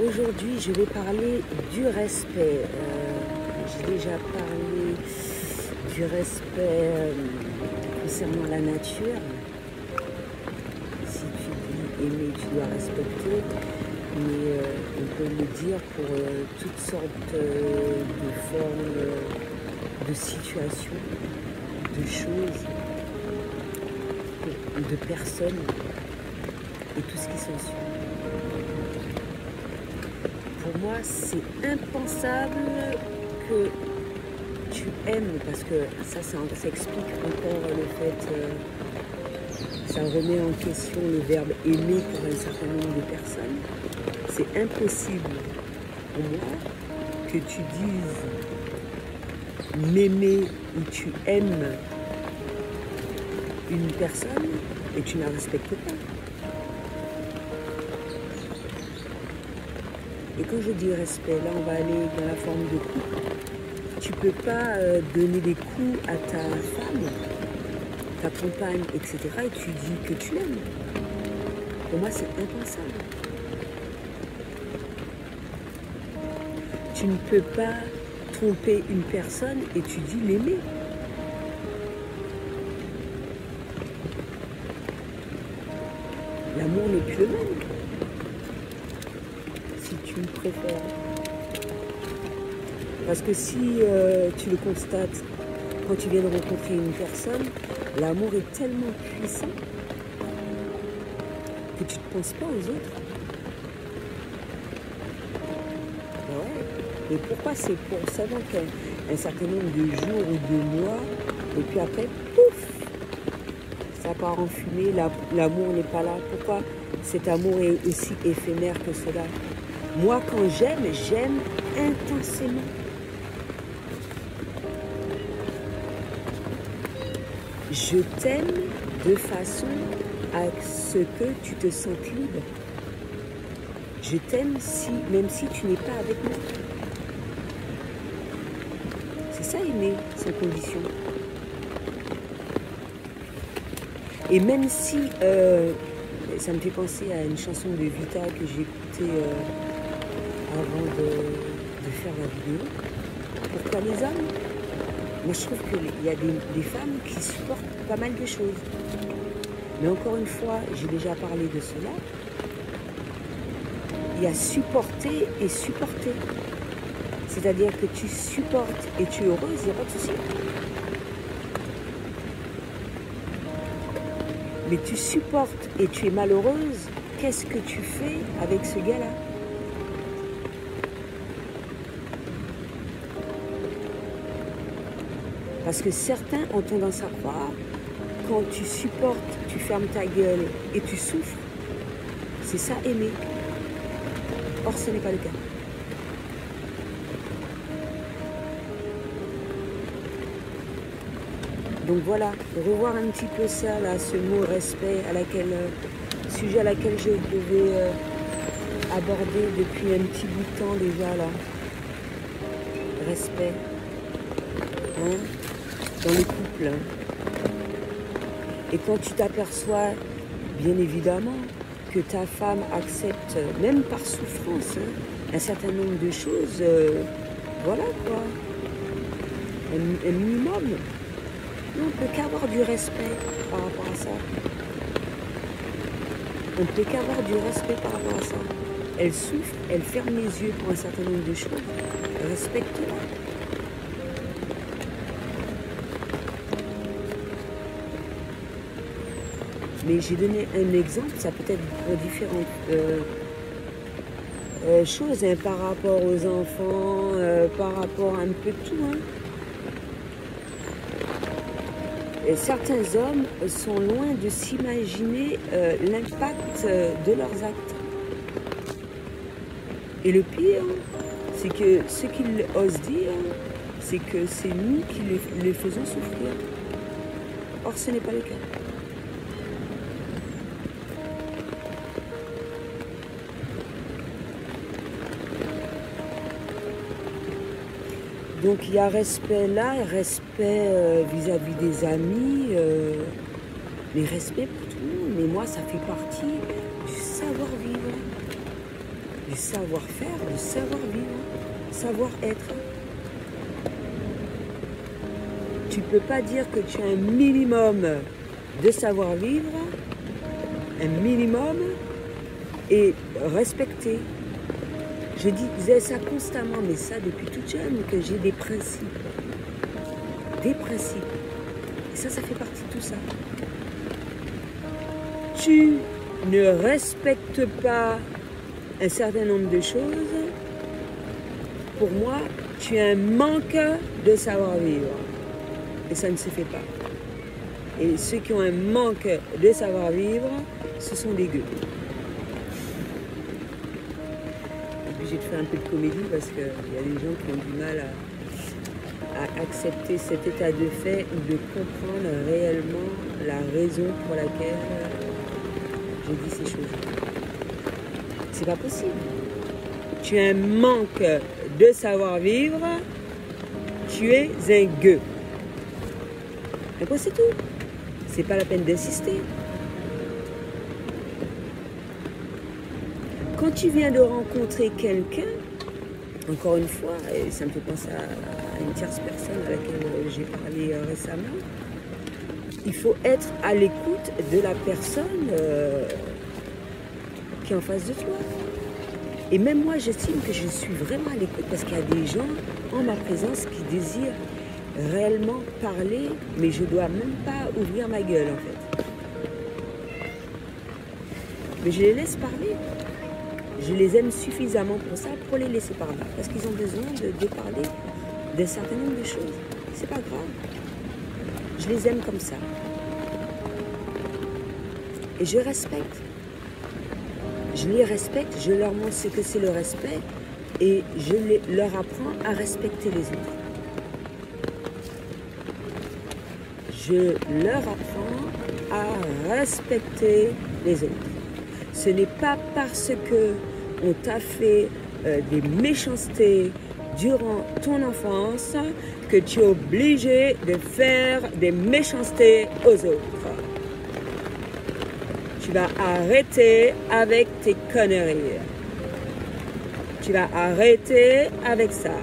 Aujourd'hui, je vais parler du respect. J'ai déjà parlé du respect concernant la nature. Si tu dis aimer, tu dois respecter. Mais on peut le dire pour toutes sortes de formes, de situations, de choses, de personnes et tout ce qui s'ensuit. Pour moi, c'est impensable que tu aimes, parce que ça explique encore le fait, ça remet en question le verbe aimer pour un certain nombre de personnes. C'est impossible pour moi que tu dises m'aimer ou tu aimes une personne et tu ne la respectes pas. Et quand je dis respect, là on va aller dans la forme de couple. Tu ne peux pas donner des coups à ta femme, ta compagne, etc. et tu dis que tu l'aimes. Pour moi c'est impensable. Tu ne peux pas tromper une personne et tu dis l'aimer. L'amour n'est plus le même. Si tu me préfères. Parce que si tu le constates quand tu viens de rencontrer une personne, l'amour est tellement puissant que tu ne penses pas aux autres. Ouais. Et pourquoi? C'est pour savoir qu'un certain nombre de jours ou de mois, et puis après, pouf, ça part en fumée, l'amour n'est pas là. Pourquoi cet amour est aussi éphémère que cela? Moi, quand j'aime, j'aime intensément. Je t'aime de façon à ce que tu te sentes libre. Je t'aime même si tu n'es pas avec moi. C'est ça aimer, sans condition. Et même si, ça me fait penser à une chanson de Vita que j'ai écoutée avant de faire la vidéo. Pourquoi les hommes? Moi je trouve qu'il y a des femmes qui supportent pas mal de choses. Mais encore une fois, j'ai déjà parlé de cela. Il y a supporter et supporter. C'est-à-dire que tu supportes et tu es heureuse, il n'y a pas de souci. Mais tu supportes et tu es malheureuse, qu'est-ce que tu fais avec ce gars-là? Parce que certains ont tendance à croire, quand tu supportes, tu fermes ta gueule et tu souffres, c'est ça aimer. Or, ce n'est pas le cas. Donc voilà, revoir un petit peu ça, là, ce mot respect, sujet à laquelle je devais aborder depuis un petit bout de temps déjà, là. Respect. Hein? Dans le couple. Hein? Et quand tu t'aperçois, bien évidemment, que ta femme accepte, même par souffrance, hein, un certain nombre de choses, voilà quoi, un minimum. On ne peut qu'avoir du respect par rapport à ça. On ne peut qu'avoir du respect par rapport à ça. Elle souffre, elle ferme les yeux pour un certain nombre de choses. Respecte-la. Mais j'ai donné un exemple, ça peut être pour différentes choses, hein, par rapport aux enfants, par rapport à un peu tout. Hein. Et certains hommes sont loin de s'imaginer l'impact de leurs actes. Et le pire, c'est que ce qu'ils osent dire, c'est que c'est nous qui les faisons souffrir. Or, ce n'est pas le cas. Donc il y a respect là, respect vis-à-vis des amis, mais respect pour tout le monde. Mais moi, ça fait partie du savoir-vivre. Du savoir-faire, du savoir-vivre, savoir-être. Tu ne peux pas dire que tu as un minimum de savoir-vivre, un minimum, et respecter. Je disais ça constamment, mais ça depuis toute jeune, que j'ai des principes. Des principes. Et ça fait partie de tout ça. Tu ne respectes pas un certain nombre de choses. Pour moi, tu as un manque de savoir-vivre. Et ça ne se fait pas. Et ceux qui ont un manque de savoir-vivre, ce sont des gueux. Obligé de faire un peu de comédie parce qu'il y a des gens qui ont du mal à accepter cet état de fait ou de comprendre réellement la raison pour laquelle j'ai dit ces choses. C'est pas possible. Tu as un manque de savoir-vivre, tu es un gueux. Et quoi, c'est tout. C'est pas la peine d'insister. Quand tu viens de rencontrer quelqu'un, encore une fois, et ça me fait penser à une tierce personne à laquelle j'ai parlé récemment, il faut être à l'écoute de la personne qui est en face de toi. Et même moi, j'estime que je suis vraiment à l'écoute parce qu'il y a des gens en ma présence qui désirent réellement parler, mais je ne dois même pas ouvrir ma gueule en fait. Mais je les laisse parler. Je les aime suffisamment pour ça, pour les laisser parler. Parce qu'ils ont besoin de parler d'un certain nombre de choses. C'est pas grave. Je les aime comme ça. Et je respecte. Je les respecte, je leur montre ce que c'est le respect et je leur apprends à respecter les autres. Je leur apprends à respecter les autres. Ce n'est pas parce que on t'a fait des méchancetés durant ton enfance que tu es obligé de faire des méchancetés aux autres. Tu vas arrêter avec tes conneries. Tu vas arrêter avec ça.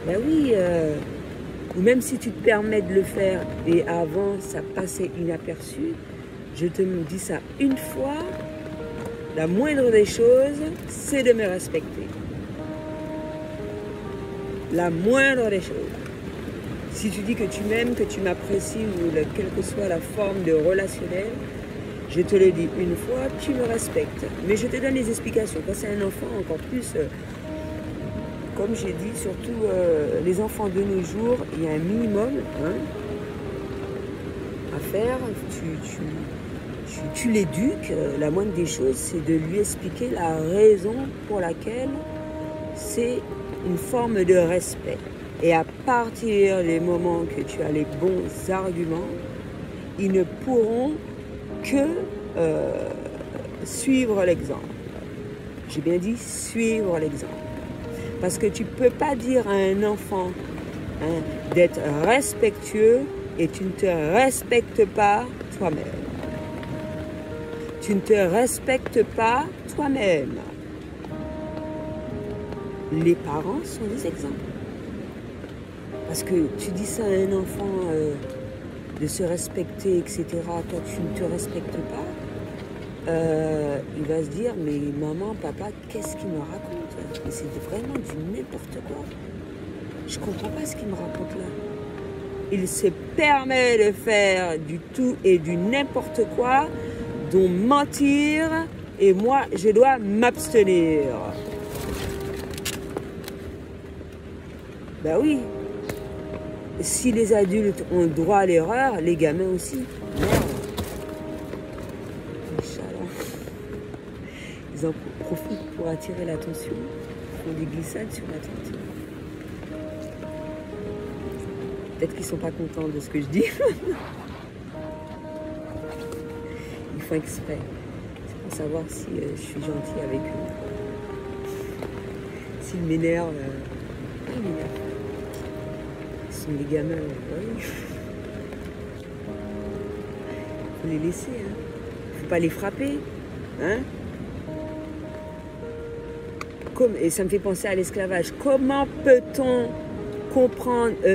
Ben oui, ou même si tu te permets de le faire et avant ça passait inaperçu, je te dis ça une fois, la moindre des choses, c'est de me respecter. La moindre des choses. Si tu dis que tu m'aimes, que tu m'apprécies, ou quelle que soit la forme de relationnel, je te le dis une fois, tu me respectes. Mais je te donne les explications. Quand c'est un enfant, encore plus, comme j'ai dit, surtout les enfants de nos jours, il y a un minimum à faire. Tu l'éduques. La moindre des choses, c'est de lui expliquer la raison pour laquelle c'est une forme de respect. Et à partir des moments que tu as les bons arguments, ils ne pourront que suivre l'exemple. J'ai bien dit suivre l'exemple. Parce que tu ne peux pas dire à un enfant d'être respectueux et tu ne te respectes pas toi-même. Tu ne te respectes pas toi-même. Les parents sont des exemples. Parce que tu dis ça à un enfant de se respecter, etc. Toi, tu ne te respectes pas. Il va se dire, mais maman, papa, qu'est-ce qu'il me raconte? Mais c'est vraiment du n'importe quoi. Je ne comprends pas ce qu'il me raconte là. Il se permet de faire du tout et du n'importe quoi, dont mentir, et moi, je dois m'abstenir. Ben oui. Si les adultes ont le droit à l'erreur, les gamins aussi. Merde. Ils en profitent pour attirer l'attention. Ils font des glissades sur la tête. Peut-être qu'ils ne sont pas contents de ce que je dis. Ils font exprès. C'est pour savoir si je suis gentille avec eux. S'ils m'énervent, ils m'énervent. Ils sont des gamins, oui. faut les laisser. Hein. Faut pas les frapper. Hein. Et ça me fait penser à l'esclavage. Comment peut-on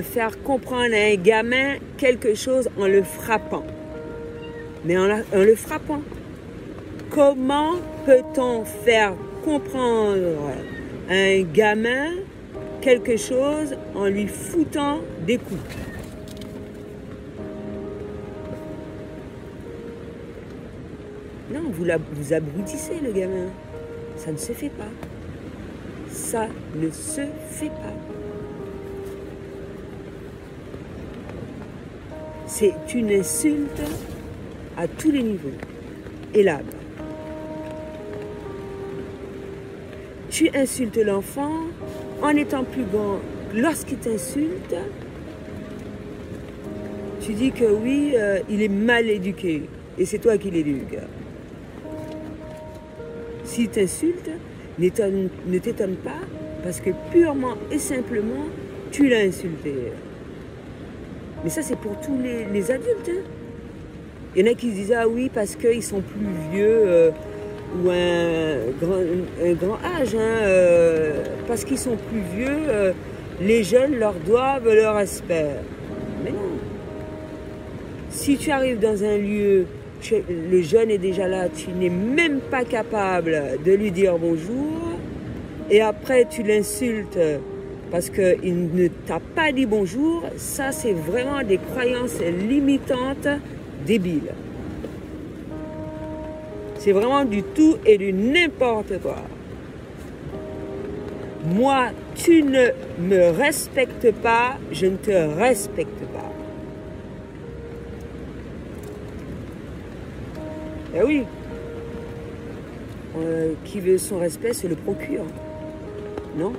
faire comprendre à un gamin quelque chose en le frappant? Mais en le frappant. Comment peut-on faire comprendre à un gamin quelque chose en lui foutant des coups? Non, vous abrutissez le gamin. Ça ne se fait pas. Ça ne se fait pas. C'est une insulte à tous les niveaux. Et là, tu insultes l'enfant en étant plus grand. Lorsqu'il t'insulte, tu dis que oui, il est mal éduqué. Et c'est toi qui l'éduques. S'il t'insulte, ne t'étonne pas, parce que purement et simplement, tu l'as insulté. Mais ça, c'est pour tous les adultes. Hein. Il y en a qui se disent, ah oui, parce qu'ils sont plus vieux ou un grand âge. Hein, parce qu'ils sont plus vieux, les jeunes leur doivent leur respect. Mais non. Si tu arrives dans un lieu, le jeune est déjà là, tu n'es même pas capable de lui dire bonjour, et après tu l'insultes parce qu'il ne t'a pas dit bonjour, ça c'est vraiment des croyances limitantes débiles. C'est vraiment du tout et du n'importe quoi. Moi, tu ne me respectes pas, je ne te respecte pas. Eh oui, qui veut son respect se le procure, non?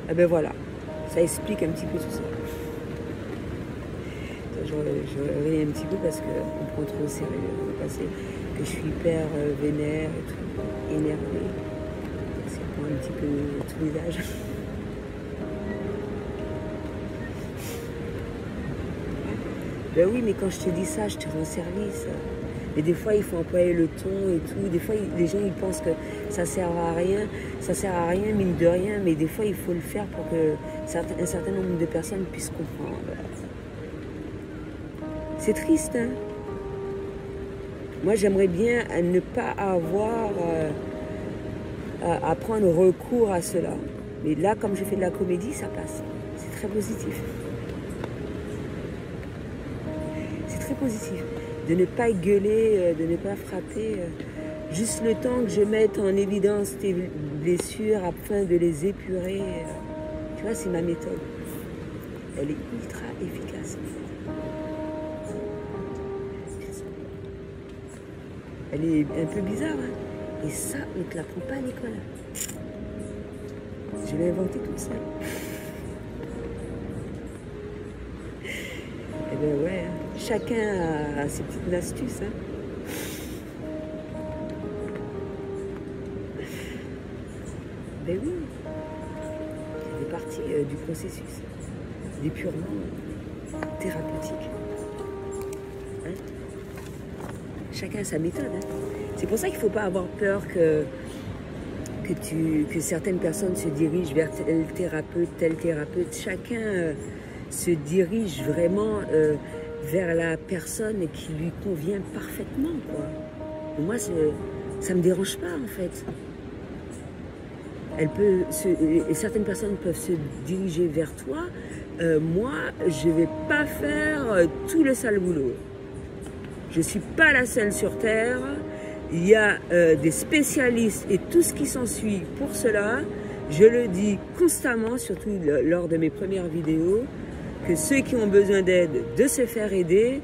Eh ben voilà, ça explique un petit peu tout ça. Je réveille un petit peu parce qu'on prend trop au sérieux. On va passer que je suis hyper vénère et tout, énervée. Ça prend un petit peu tout l'usage. Ben oui, mais quand je te dis ça, je te rends service. Mais des fois, il faut employer le ton et tout. Des fois, les gens, ils pensent que ça sert à rien. Ça sert à rien, mine de rien. Mais des fois, il faut le faire pour que un certain nombre de personnes puissent comprendre. C'est triste, hein? Moi, j'aimerais bien ne pas avoir à prendre recours à cela. Mais là, comme je fais de la comédie, ça passe. C'est très positif. Positif, de ne pas gueuler, de ne pas frapper, juste le temps que je mette en évidence tes blessures afin de les épurer. Tu vois, c'est ma méthode. Elle est ultra efficace. Elle est un peu bizarre, hein? Et ça, on ne te l'apprend pas à l'école. Je l'ai inventé toute seule. Eh ben ouais, chacun a ses petites astuces. Hein. Ben oui, ça fait partie du processus d'épurement thérapeutique. Hein? Chacun a sa méthode. Hein. C'est pour ça qu'il ne faut pas avoir peur que certaines personnes se dirigent vers tel thérapeute. Chacun se dirige vraiment vers la personne qui lui convient parfaitement, quoi. Et moi, ça me dérange pas, en fait. Et certaines personnes peuvent se diriger vers toi. Moi, je vais pas faire tout le sale boulot. Je suis pas la seule sur Terre. Il y a des spécialistes et tout ce qui s'ensuit pour cela. Je le dis constamment, surtout lors de mes premières vidéos, que ceux qui ont besoin d'aide, de se faire aider.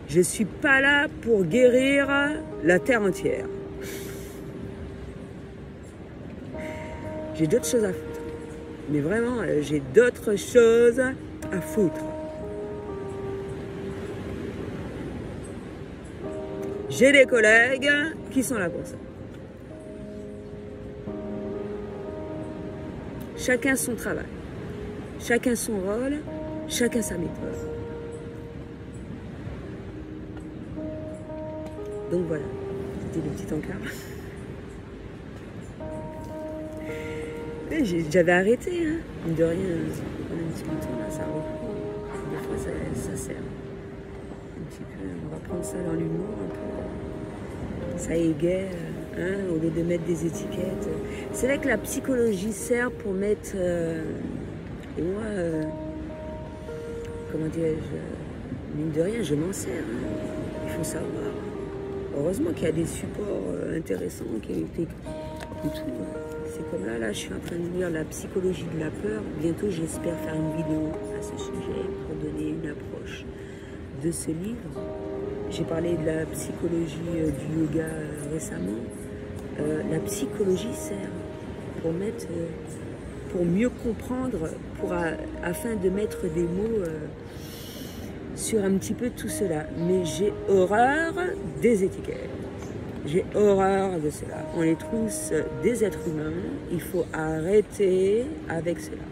Je ne suis pas là pour guérir la terre entière. J'ai d'autres choses à foutre. Mais vraiment, j'ai d'autres choses à foutre. J'ai des collègues qui sont là pour ça. Chacun son travail, chacun son rôle, chacun sa méthode. Donc voilà, c'était le petit encart. J'avais arrêté, hein. De rien, on a un petit peu de temps là, ça reprend. Des fois ça sert. Un petit peu, on va prendre ça dans l'humour un peu. Ça égaye, hein, au lieu de mettre des étiquettes. C'est vrai que la psychologie sert pour mettre. Et moi, comment dirais-je, mine de rien, je m'en sers. Hein. Il faut savoir. Heureusement qu'il y a des supports intéressants qui ont été. Et tout. C'est comme là, je suis en train de lire La psychologie de la peur. Bientôt, j'espère faire une vidéo à ce sujet pour donner une approche de ce livre. J'ai parlé de la psychologie du yoga récemment. La psychologie sert pour mieux comprendre, afin de mettre des mots sur un petit peu tout cela. Mais j'ai horreur des étiquettes. J'ai horreur de cela. On est tous des êtres humains. Il faut arrêter avec cela.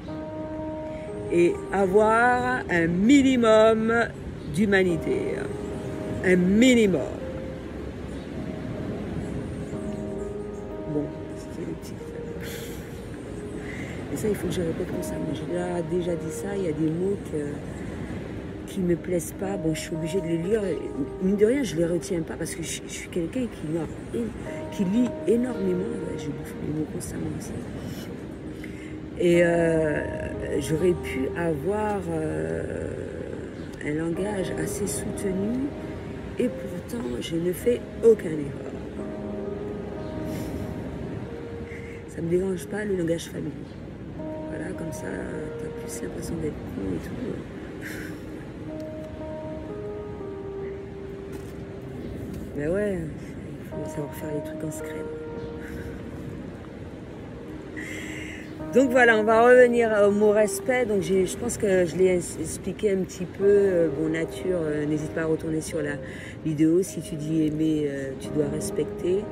Et avoir un minimum d'humanité. Un minimum. Bon, c'était le petit. Et ça, il faut que je répète comme ça. Moi, j'ai déjà dit ça. Il y a des mots qui me plaisent pas. Bon, je suis obligée de les lire. Mine de rien, je les retiens pas parce que je suis quelqu'un qui lit énormément. Je bouffe les mots constamment aussi. Et j'aurais pu avoir un langage assez soutenu et pourtant, je ne fais aucun effort. Ça me dérange pas le langage familier. Voilà, comme ça, tu as plus l'impression d'être con et tout. Mais ouais, il faut savoir faire les trucs en secret. Donc voilà, on va revenir au mot respect. Donc je pense que je l'ai expliqué un petit peu. Bon, nature, n'hésite pas à retourner sur la vidéo. Si tu dis aimer, tu dois respecter.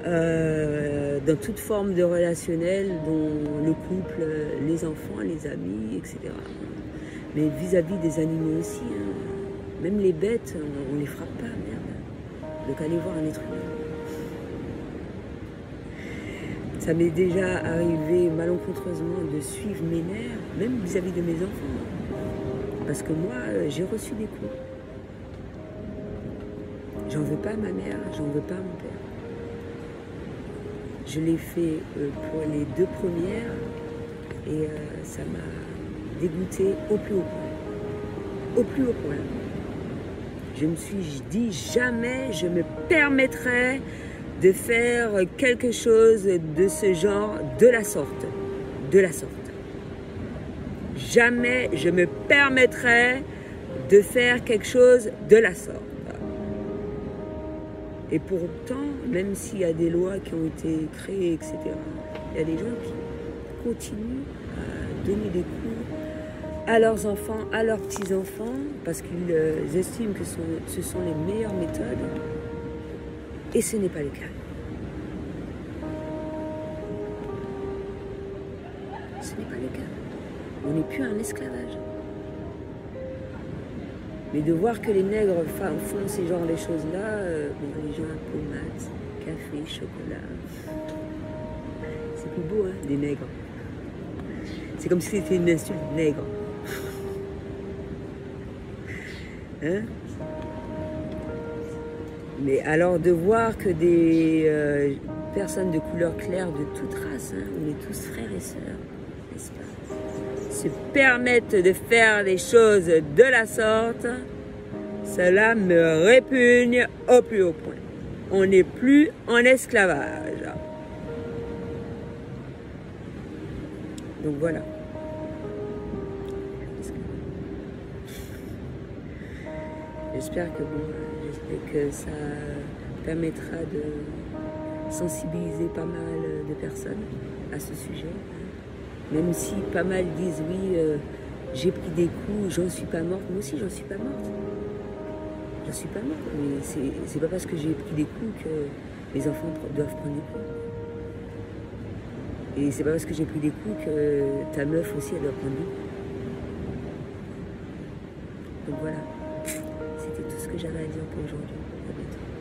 Dans toute forme de relationnel, dont le couple, les enfants, les amis, etc. Mais vis-à-vis des animaux aussi. Hein. Même les bêtes, on les frappe pas, merde. Donc allez voir un être humain. Ça m'est déjà arrivé malencontreusement de suivre mes nerfs, même vis-à-vis de mes enfants. Parce que moi, j'ai reçu des coups. J'en veux pas à ma mère, j'en veux pas à mon père. Je l'ai fait pour les 2 premières et ça m'a dégoûté au plus haut point. Au plus haut point. Je me suis dit jamais je me permettrais de faire quelque chose de ce genre, de la sorte. De la sorte. Jamais je me permettrais de faire quelque chose de la sorte. Et pourtant, même s'il y a des lois qui ont été créées, etc., il y a des gens qui continuent à donner des coups à leurs enfants, à leurs petits-enfants, parce qu'ils estiment que ce sont les meilleures méthodes. Et ce n'est pas le cas. Ce n'est pas le cas. On n'est plus un esclavage. Mais de voir que les nègres font ces genres de choses-là, les gens un peu mat, café, chocolat. C'est plus beau, hein, des nègres. C'est comme si c'était une insulte, nègre. Hein? Mais alors de voir que des personnes de couleur claire de toute race, hein, on est tous frères et sœurs, n'est-ce pas, se permettent de faire des choses de la sorte, cela me répugne au plus haut point. On n'est plus en esclavage. Donc voilà. J'espère que ça permettra de sensibiliser pas mal de personnes à ce sujet. Même si pas mal disent oui, j'ai pris des coups, j'en suis pas morte. Moi aussi, j'en suis pas morte. J'en suis pas morte. Mais c'est pas parce que j'ai pris des coups que les enfants doivent prendre des coups. Et c'est pas parce que j'ai pris des coups que ta meuf aussi, elle doit prendre des coups. Donc voilà. C'était tout ce ce que j'avais à dire pour aujourd'hui. À bientôt.